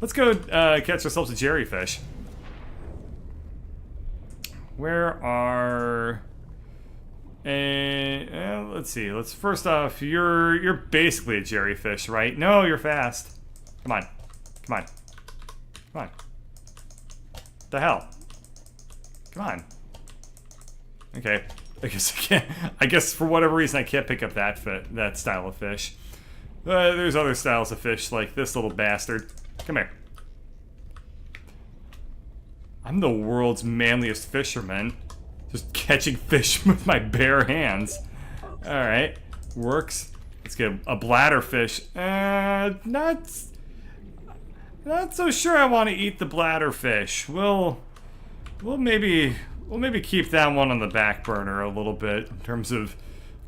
Let's go catch ourselves a jellyfish. Where are... let's see. Let's first off, you're basically a jellyfish, right? No, you're fast. Come on. Come on. Come on. The hell? Come on. Okay. I guess I can't. I guess for whatever reason I can't pick up that style of fish. There's other styles of fish like this little bastard. Come here. I'm the world's manliest fisherman. Just catching fish with my bare hands. Alright. Works. Let's get a bladder fish. Not so sure I want to eat the bladder fish. We'll maybe keep that one on the back burner a little bit in terms of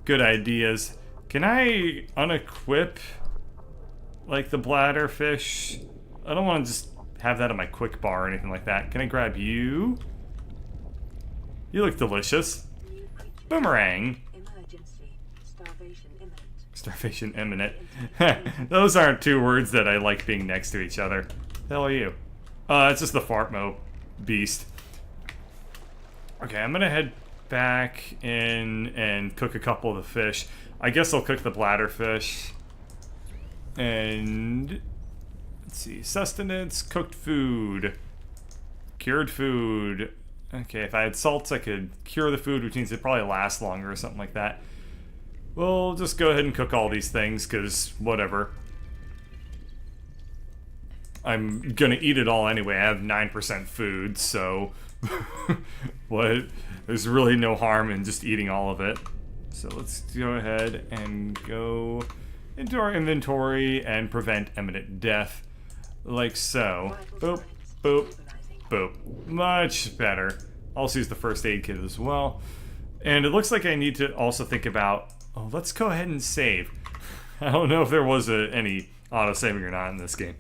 good ideas. Can I unequip like the bladder fish? I don't want to just have that on my quick bar or anything like that. Can I grab you? You look delicious. Boomerang. Emergency. Starvation imminent. Starvation imminent. Those aren't two words that I like being next to each other. The hell are you? It's just the Fartmo beast. Okay, I'm gonna head back in and cook a couple of the fish. I guess I'll cook the bladder fish. And let's see, sustenance, cooked food, cured food. Okay, if I had salts, I could cure the food, which means it'd probably last longer or something like that. We'll just go ahead and cook all these things, because whatever. I'm gonna eat it all anyway. I have 9% food, so what? There's really no harm in just eating all of it. So let's go ahead and go into our inventory and prevent imminent death. Like so. Boop, boop, boop. Much better. Also use the first aid kit as well. And it looks like I need to also think about, oh, let's go ahead and save. I don't know if there was any auto-saving or not in this game.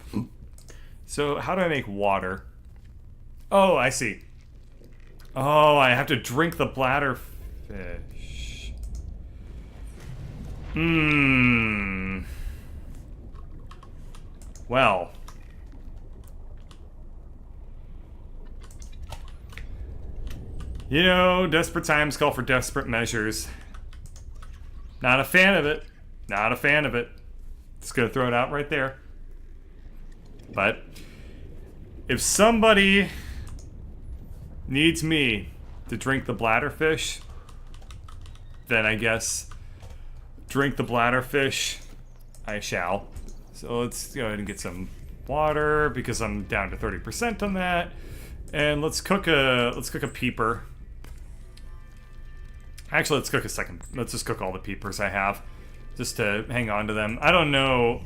So how do I make water? Oh, I see. Oh, I have to drink the bladder fish. Well. You know, desperate times call for desperate measures. Not a fan of it. Not a fan of it. Just gonna throw it out right there. But if somebody needs me to drink the bladder fish, then I guess drink the bladder fish I shall. So let's go ahead and get some water because I'm down to 30% on that. And let's cook a peeper. Actually, let's cook a second. Let's just cook all the peepers I have just to hang on to them. I don't know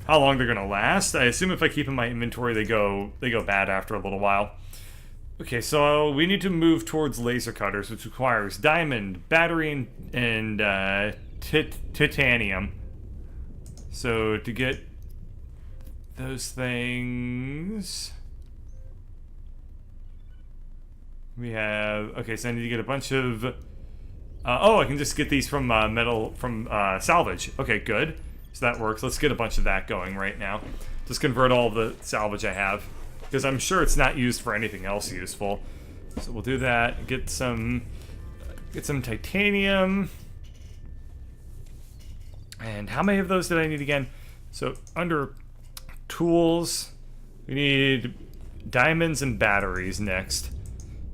how long they're gonna last. I assume if I keep in my inventory, they go bad after a little while. Okay, so we need to move towards laser cutters, which requires diamond, battery, and titanium. So to get those things, we have. Okay, so I need to get a bunch of. Oh, I can just get these from salvage. Okay, good. So that works. Let's get a bunch of that going right now. Just convert all the salvage I have, because I'm sure it's not used for anything else useful. So we'll do that. Get some titanium. And how many of those did I need again? So under tools, we need diamonds and batteries next.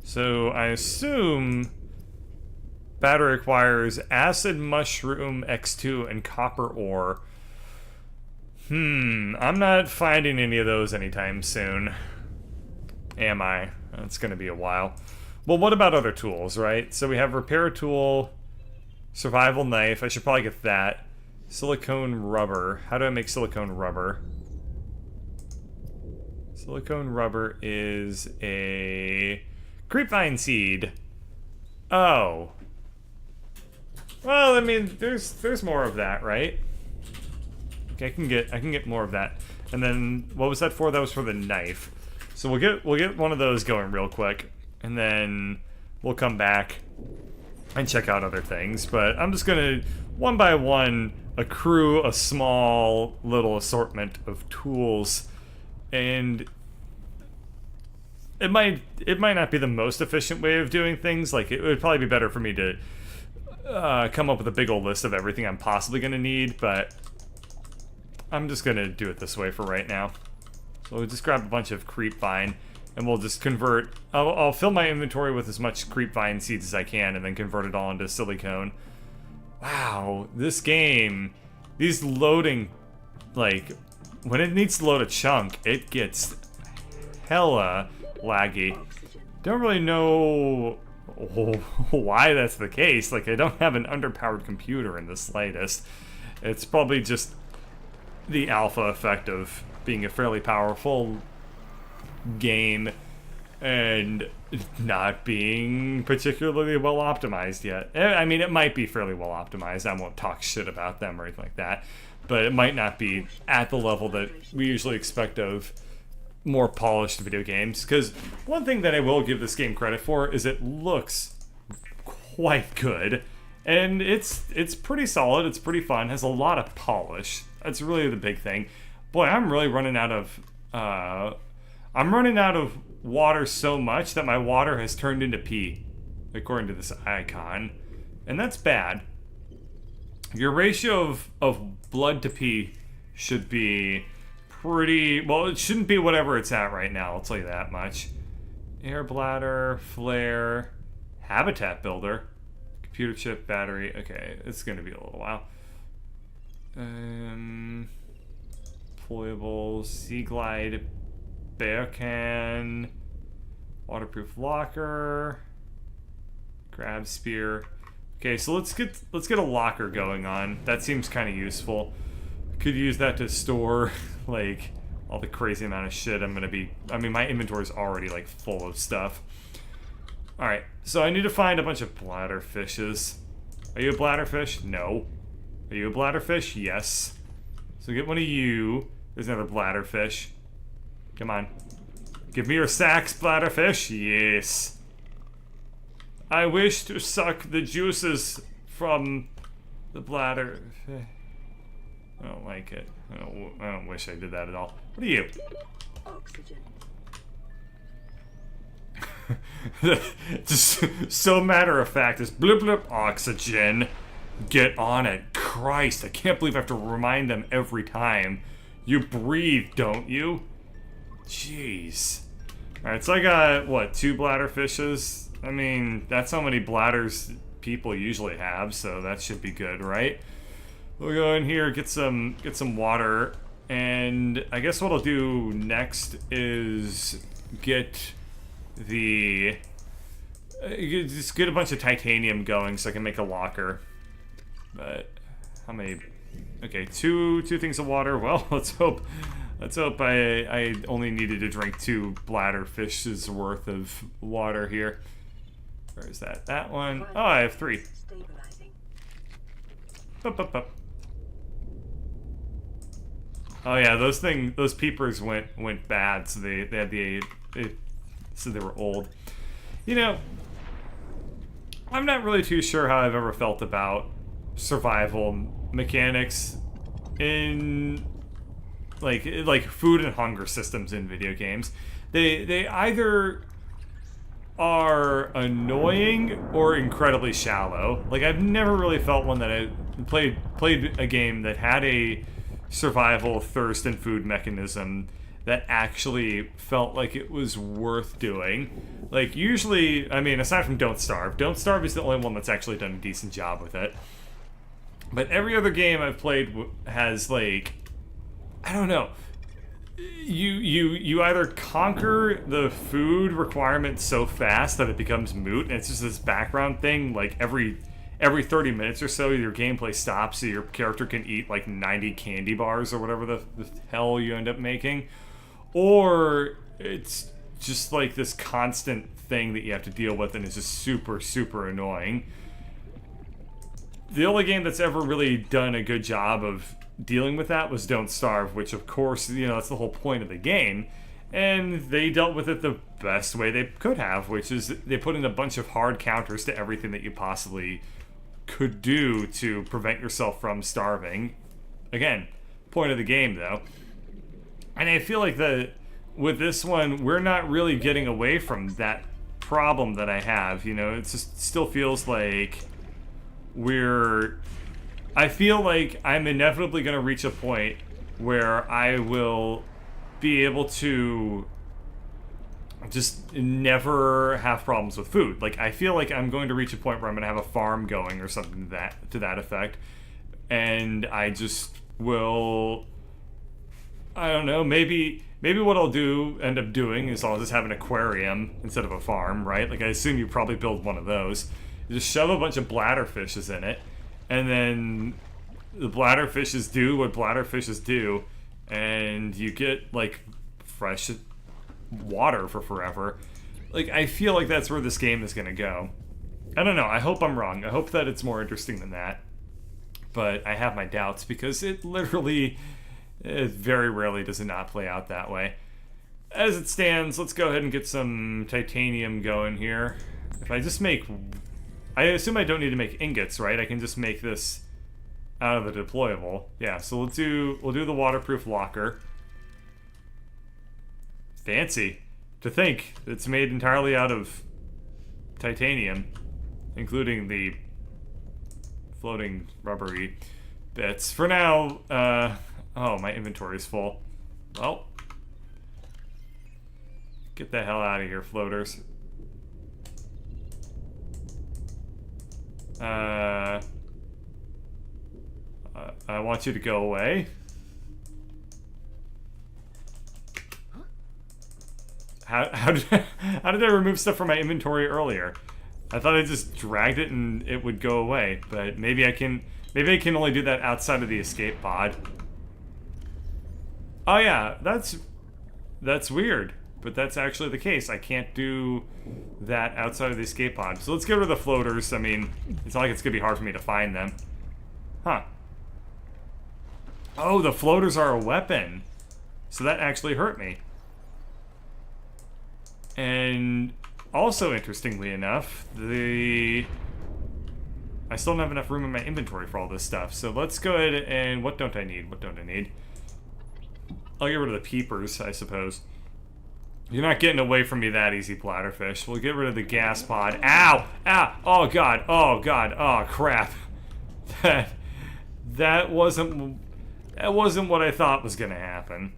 So I assume battery requires acid mushroom X2 and copper ore. I'm not finding any of those anytime soon. Am I? It's gonna be a while. Well, what about other tools, right? So we have repair tool, survival knife. I should probably get that. Silicone rubber. How do I make silicone rubber? Silicone rubber is a creepvine seed. Oh. Well, I mean, there's more of that, right? Okay, I can get more of that. And then what was that for? That was for the knife. So we'll get one of those going real quick, and then we'll come back and check out other things. But I'm just gonna one by one accrue a small little assortment of tools and it might not be the most efficient way of doing things. Like, it would probably be better for me to come up with a big old list of everything I'm possibly going to need, but I'm just going to do it this way for right now. So we'll just grab a bunch of creep vine, and we'll just convert... I'll fill my inventory with as much creep vine seeds as I can, and then convert it all into silicone. Wow, this game... These loading... Like, when it needs to load a chunk, it gets hella laggy. Don't really know why that's the case. Like, I don't have an underpowered computer in the slightest. It's probably just the alpha effect of being a fairly powerful game and not being particularly well optimized yet. I mean, it might be fairly well optimized. I won't talk shit about them or anything like that, but it might not be at the level that we usually expect of more polished video games. Because one thing that I will give this game credit for is it looks quite good, and it's pretty solid. It's pretty fun. Has a lot of polish. That's really the big thing. Boy, I'm really running out of water so much that my water has turned into pee, according to this icon, and that's bad. Your ratio of blood to pee should be pretty... Well, it shouldn't be whatever it's at right now, I'll tell you that much. Air bladder, flare, habitat builder, computer chip, battery. Okay, it's going to be a little while. Deployable, sea glide, bear can, waterproof locker, grab spear. Okay, so let's get a locker going on. That seems kind of useful. Could use that to store like all the crazy amount of shit I'm gonna be. I mean, my inventory's already like full of stuff. All right, so I need to find a bunch of bladderfishes. Are you a bladderfish? No. Are you a bladderfish? Yes. So get one of you. There's another bladderfish. Come on. Give me your sacks, bladderfish. Yes. I wish to suck the juices from the bladder. I don't like it. I don't wish I did that at all. What are you? Oxygen. Just so matter of fact. This blip blip oxygen. Get on it. Christ, I can't believe I have to remind them every time. You breathe, don't you? Jeez. Alright, so I got, what, 2 bladderfishes? I mean, that's how many bladders people usually have, so that should be good, right? We'll go in here, get some water, and I guess what I'll do next is get the... just get a bunch of titanium going so I can make a locker. But how many? Okay, two things of water. Well, let's hope I only needed to drink 2 bladderfishes worth of water here. Where is that? That one. Oh, I have 3. Stabilizing. Up. Oh yeah, those peepers went bad, so they had so they were old. You know, I'm not really too sure how I've ever felt about survival mechanics in like food and hunger systems in video games. They either are annoying or incredibly shallow. Like, I've never really felt one that I played a game that had a survival thirst and food mechanism that actually felt like it was worth doing. Like, usually, I mean, aside from Don't Starve is the only one that's actually done a decent job with it. But every other game I've played has, like, I don't know. You either conquer the food requirement so fast that it becomes moot, and it's just this background thing. Like every 30 minutes or so, your gameplay stops, so your character can eat like 90 candy bars or whatever the hell you end up making, or it's just like this constant thing that you have to deal with, and it's just super annoying. The only game that's ever really done a good job of dealing with that was Don't Starve, which of course, you know, that's the whole point of the game. And they dealt with it the best way they could have, which is they put in a bunch of hard counters to everything that you possibly could do to prevent yourself from starving. Again, point of the game though. And I feel like with this one, we're not really getting away from that problem that I have. You know, it just still feels like I feel like I'm inevitably going to reach a point where I will be able to just never have problems with food. Like, I feel like I'm going to reach a point where I'm going to have a farm going or something to that effect. And I just will, I don't know, maybe what I'll end up doing is I'll just have an aquarium instead of a farm, right? Like, I assume you probably build one of those. You just shove a bunch of bladderfishes in it, and then the bladderfishes do what bladderfishes do, and you get, like, fresh water for forever. Like, I feel like that's where this game is gonna go. I don't know, I hope I'm wrong. I hope that it's more interesting than that. But I have my doubts, because it very rarely does it not play out that way. As it stands, let's go ahead and get some titanium going here. If I just make... I assume I don't need to make ingots, right? I can just make this out of the deployable. Yeah, so we'll do the waterproof locker. Fancy. To think it's made entirely out of titanium, including the floating rubbery bits. For now, oh, my inventory is full. Well, get the hell out of here, floaters. I want you to go away. How did I remove stuff from my inventory earlier? I thought I just dragged it and it would go away, but maybe I can only do that outside of the escape pod. Oh yeah, that's weird, but that's actually the case. I can't do that outside of the escape pod. So let's get rid of the floaters. I mean, it's not like it's gonna be hard for me to find them. Huh. Oh, the floaters are a weapon. So that actually hurt me. And also, interestingly enough, I still don't have enough room in my inventory for all this stuff. So let's go ahead and... What don't I need? What don't I need? I'll get rid of the peepers, I suppose. You're not getting away from me that easy, bladderfish. We'll get rid of the gas pod. Ow! Ow! Oh, God. Oh, God. Oh, crap. That wasn't what I thought was going to happen.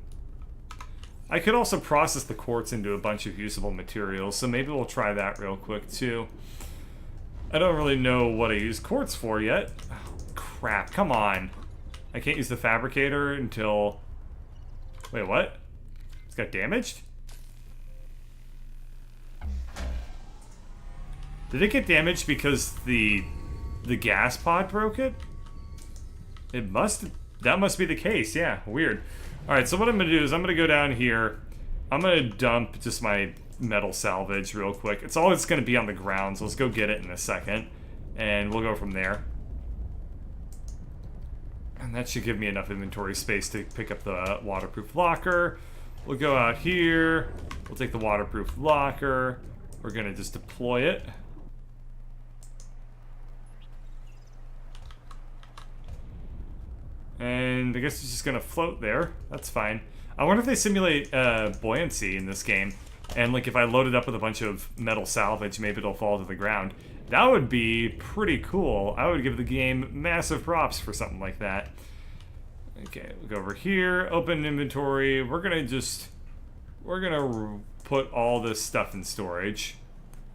I could also process the quartz into a bunch of usable materials, so maybe we'll try that real quick, too. I don't really know what I use quartz for yet. Oh, crap. Come on. I can't use the fabricator until... Wait, what? It's got damaged? Did it get damaged because the gas pod broke it? It must... That must be the case, yeah. Weird. Alright, so what I'm going to do is I'm going to go down here. I'm going to dump just my metal salvage real quick. It's all it's going to be on the ground, so let's go get it in a second. And we'll go from there. And that should give me enough inventory space to pick up the waterproof locker. We'll go out here. We'll take the waterproof locker. We're going to just deploy it. And I guess it's just gonna float there. That's fine. I wonder if they simulate buoyancy in this game. And like if I load it up with a bunch of metal salvage, maybe it'll fall to the ground. That would be pretty cool. I would give the game massive props for something like that. Okay, we'll go over here, open inventory. We're gonna put all this stuff in storage.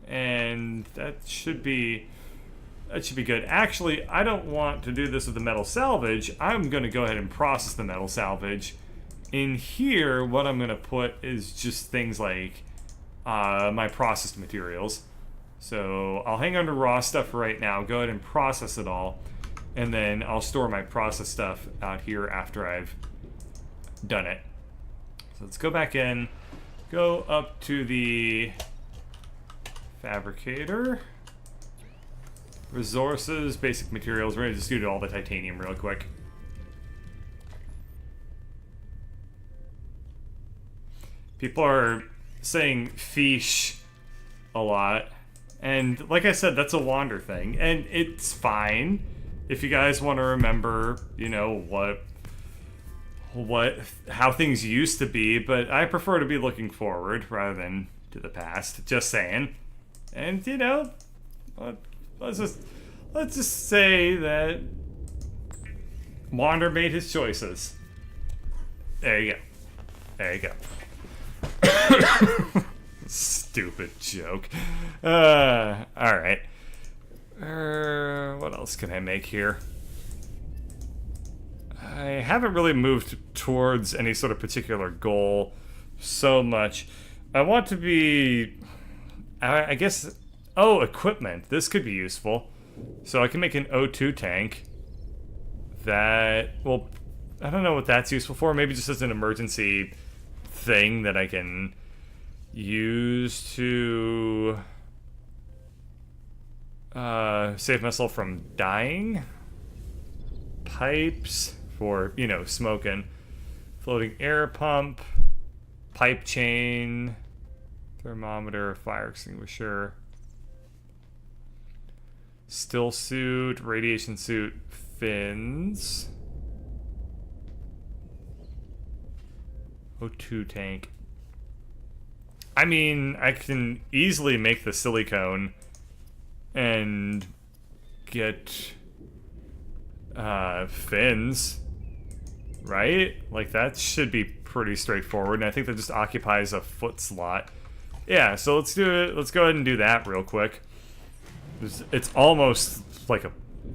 And that should be good. Actually, I don't want to do this with the metal salvage. I'm going to go ahead and process the metal salvage. In here, what I'm going to put is just things like my processed materials. So I'll hang on to raw stuff for right now, go ahead and process it all, and then I'll store my processed stuff out here after I've done it. So let's go back in, go up to the fabricator. Resources, basic materials. We're gonna just do all the titanium real quick. People are saying fish a lot. And like I said, that's a Wander thing. And it's fine if you guys want to remember, you know, how things used to be, but I prefer to be looking forward rather than to the past. Just saying. And you know, let's just say that Wander made his choices. There you go. There you go. Stupid joke. Alright. What else can I make here? I haven't really moved towards any sort of particular goal so much. I want to be... I guess... Oh, equipment. This could be useful. So I can make an O2 tank. That... Well, I don't know what that's useful for. Maybe just as an emergency thing that I can use to... save myself from dying. Pipes for, you know, smoking. Floating air pump. Pipe chain. Thermometer. Fire extinguisher. Still suit. Radiation suit. Fins. O2 tank. I mean, I can easily make the silicone and get fins, right? Like, that should be pretty straightforward, and I think that just occupies a foot slot. Yeah, so let's do it. Let's go ahead and do that real quick. It's almost like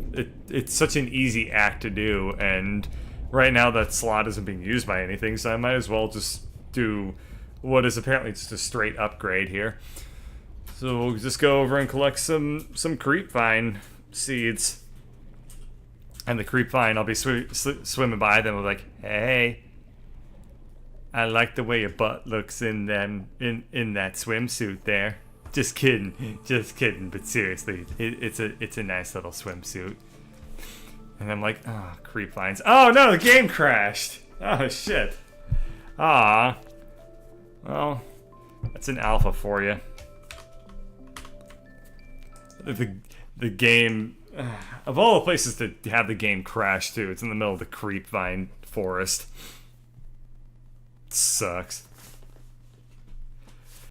it's such an easy act to do, and right now that slot isn't being used by anything, so I might as well just do what is apparently just a straight upgrade here. So we'll just go over and collect some creepvine seeds. And the creepvine, I'll be swimming by them with like, hey, I like the way your butt looks in that swimsuit there. Just kidding, but seriously, it's a nice little swimsuit. And I'm like, oh, creepvines. Oh no, the game crashed. Oh shit. Ah. Well, that's an alpha for you. The game, of all the places to have the game crash too, it's in the middle of the creepvine forest. Sucks.